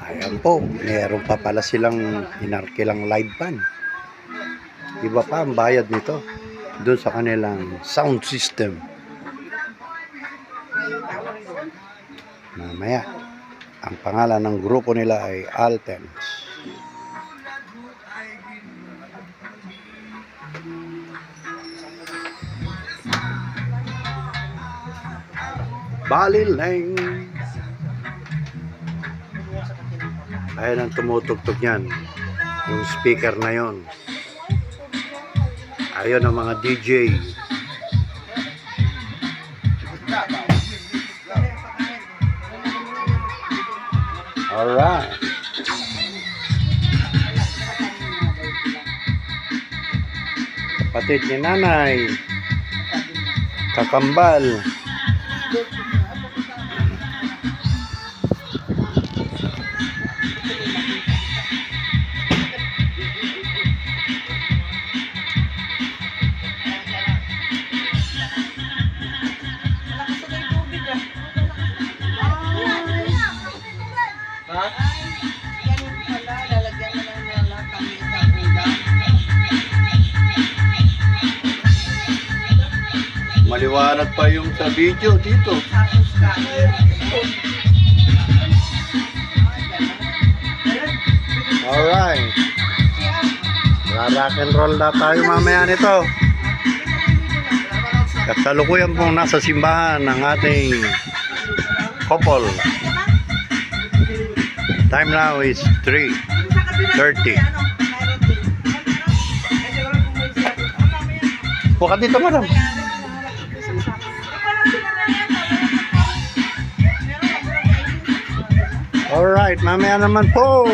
Ayan po, meron pa pala silang inarkilang live band. Iba pa ang bayad nito doon sa kanilang sound system. Mamaya, ang pangalan ng grupo nila ay Altenz. Balileng. Ayan ang tumutugtog yan, yung speaker na yon. Ayun ang mga DJ. Alright. Kapatid ni nanay, kakambal. Maliwanag pa yung sa video dito. Alright. Rock and roll na tayo mamaya nito. Kasalukuyan pong nasa simbahan ng ating couple. Time now is 3:30. Buka dito, madam. Alright, mamaya naman po.